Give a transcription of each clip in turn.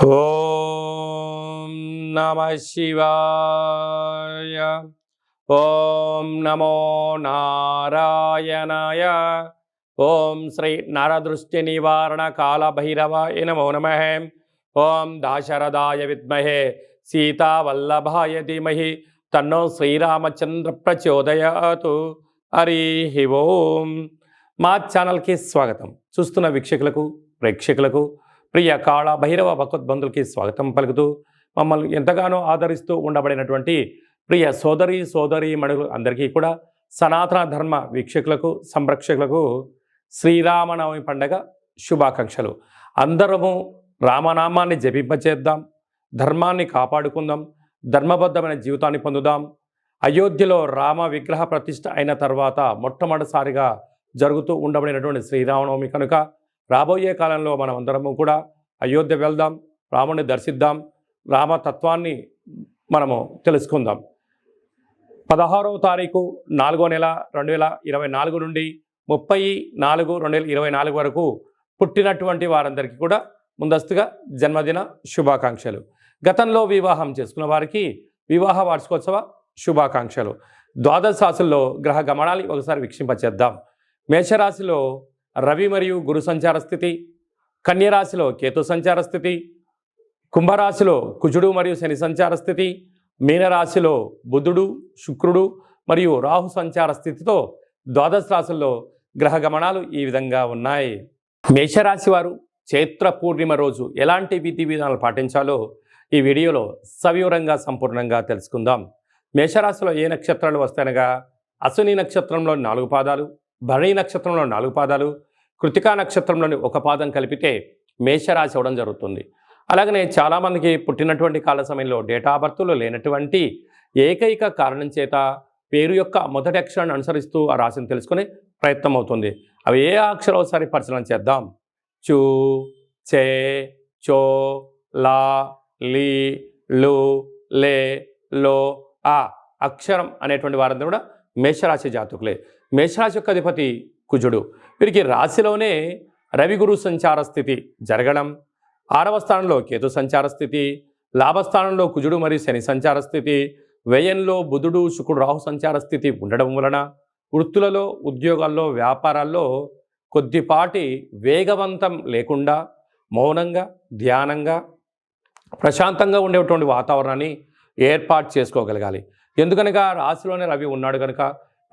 ఓం నమః శివాయ. ఓం నమో నారాయణాయ. ఓం శ్రీ నరదృష్టి నివారణ కాళభైరవాయ నమో నమః. ఓం దాశరథాయ విద్మహే సీతావల్లభాయ ధీమహి తన్నో శ్రీరామచంద్ర ప్రచోదయాతు. హరి ఓం. మా ఛానల్కి స్వాగతం. చూస్తున్న వీక్షకులకు ప్రేక్షకులకు ప్రియ కాళ భైరవ భగవద్బంధులకి స్వాగతం పలుకుతూ మమ్మల్ని ఎంతగానో ఆదరిస్తూ ఉండబడినటువంటి ప్రియ సోదరి మణులు అందరికీ కూడా సనాతన ధర్మ వీక్షకులకు సంరక్షకులకు శ్రీరామనవమి పండగ శుభాకాంక్షలు. అందరము రామనామాన్ని జపింపచేద్దాం, ధర్మాన్ని కాపాడుకుందాం, ధర్మబద్ధమైన జీవితాన్ని పొందుదాం. అయోధ్యలో రామ విగ్రహ ప్రతిష్ఠ అయిన తర్వాత మొట్టమొదటిసారిగా జరుగుతూ ఉండబడినటువంటి శ్రీరామనవమి కనుక రాబోయే కాలంలో మనం అందరము కూడా అయోధ్య వెళ్దాం, రాముని దర్శిద్దాం, రామతత్వాన్ని మనము తెలుసుకుందాం. 16వ తారీఖు 4వ నెల 2024 నుండి 30/4/2024 వరకు పుట్టినటువంటి వారందరికీ కూడా ముందస్తుగా జన్మదిన శుభాకాంక్షలు. గతంలో వివాహం చేసుకున్న వారికి వివాహ వార్షికోత్సవ శుభాకాంక్షలు. ద్వాదశ రాశుల్లో గ్రహ గమనాలు ఒకసారి వీక్షింపచేద్దాం. మేషరాశిలో రవి మరియు గురు సంచార స్థితి, కన్యరాశిలో కేతు సంచార స్థితి, కుంభరాశిలో కుజుడు మరియు శని సంచార స్థితి, మీనరాశిలో బుధుడు శుక్రుడు మరియు రాహు సంచార స్థితితో ద్వాదశ రాశుల్లో గ్రహ గమనాలు ఈ విధంగా ఉన్నాయి. మేషరాశి వారు చైత్ర పూర్ణిమ రోజు ఎలాంటి విధి విధానాలు పాటించాలో ఈ వీడియోలో సవివరంగా సంపూర్ణంగా తెలుసుకుందాం. మేషరాశిలో ఏ నక్షత్రాలు వస్తాయనగా అశ్విని నక్షత్రంలోని 4 పాదాలు, భరణి నక్షత్రంలో 4 పాదాలు, కృతికా నక్షత్రంలోని 1 పాదం కలిపితే మేషరాశి అవ్వడం జరుగుతుంది. అలాగనే చాలామందికి పుట్టినటువంటి కాల సమయంలో డేటా ఆఫ్ బర్త్లో లేనటువంటి ఏకైక కారణం చేత పేరు యొక్క మొదటి అక్షరాన్ని అనుసరిస్తూ ఆ రాశిని తెలుసుకునే ప్రయత్నం అవుతుంది. అవి ఏ అక్షరం ఒకసారి పరిశీలన చేద్దాం. చూ, చే, చో, లా, లీ, లు, లే, లో, ఆ అక్షరం అనేటువంటి వారందరూ కూడా మేషరాశి జాతకులే. మేషరాశి యొక్క అధిపతి కుజుడు. వీరికి రాశిలోనే రవి గురు సంచార స్థితి జరగడం, 6వ స్థానంలో కేతు సంచార స్థితి, లాభస్థానంలో కుజుడు మరియు శని సంచార స్థితి, వ్యయంలో బుధుడు శుక్రుడు రాహు సంచార స్థితి ఉండడం వలన వృత్తులలో, ఉద్యోగాల్లో, వ్యాపారాల్లో కొద్దిపాటి వేగవంతం లేకుండా మౌనంగా, ధ్యానంగా, ప్రశాంతంగా ఉండేటువంటి వాతావరణాన్ని ఏర్పాటు చేసుకోగలగాలి. ఎందుకనగా రాశిలోనే రవి ఉన్నాడు కనుక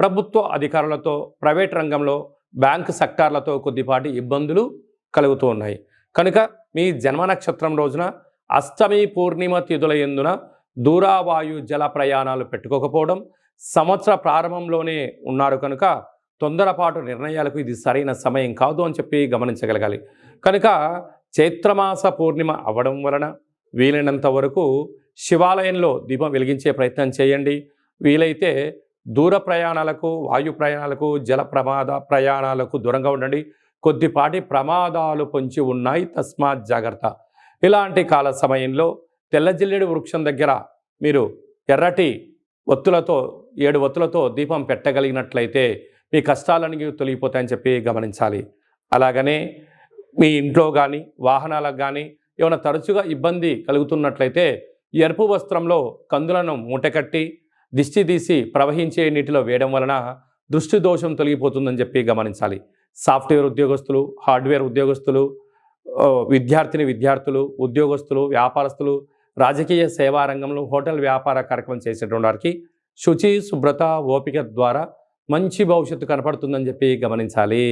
ప్రభుత్వ అధికారులతో, ప్రైవేట్ రంగంలో, బ్యాంకు సెక్టార్లతో కొద్దిపాటి ఇబ్బందులు కలుగుతూ ఉన్నాయి. కనుక మీ జన్మ నక్షత్రం రోజున అష్టమి పూర్ణిమ తిథుల యందున దూరావాయు జల ప్రయాణాలు పెట్టుకోకపోవడం, సంవత్సర ప్రారంభంలోనే ఉన్నారు కనుక తొందరపాటు నిర్ణయాలకు ఇది సరైన సమయం కాదు అని చెప్పి గమనించగలగాలి. కనుక చైత్రమాస పూర్ణిమ అవ్వడం వలన వీలైనంత వరకు శివాలయంలో దీపం వెలిగించే ప్రయత్నం చేయండి. వీలైతే దూర ప్రయాణాలకు, వాయు ప్రయాణాలకు, జల ప్రయాణాలకు దూరంగా ఉండండి. కొద్దిపాటి ప్రమాదాలు పొంచి ఉన్నాయి, తస్మాత్ జాగ్రత్త. ఇలాంటి కాల సమయంలో తెల్ల జిల్లేడు వృక్షం దగ్గర మీరు ఎర్రటి ఒత్తులతో 7 ఒత్తులతో దీపం పెట్టగలిగినట్లయితే మీ కష్టాలన్నీ తొలగిపోతాయని చెప్పి గమనించాలి. అలాగనే మీ ఇంట్లో కానీ వాహనాలకు కానీ ఏమైనా తరచుగా ఇబ్బంది కలుగుతున్నట్లయితే ఎరుపు వస్త్రంలో కందులను మూటకట్టి దిష్టి తీసి ప్రవహించే నీటిలో వేయడం వలన దృష్టి దోషం తొలగిపోతుందని చెప్పి గమనించాలి. సాఫ్ట్వేర్ ఉద్యోగస్తులు, హార్డ్వేర్ ఉద్యోగస్తులు, విద్యార్థులు, ఉద్యోగస్తులు, వ్యాపారస్తులు, రాజకీయ సేవా రంగంలో, హోటల్ వ్యాపార కార్యక్రమం చేసేటువంటి వారికి శుచి, శుభ్రత, ఓపిక ద్వారా మంచి భవిష్యత్తు కనపడుతుందని చెప్పి గమనించాలి.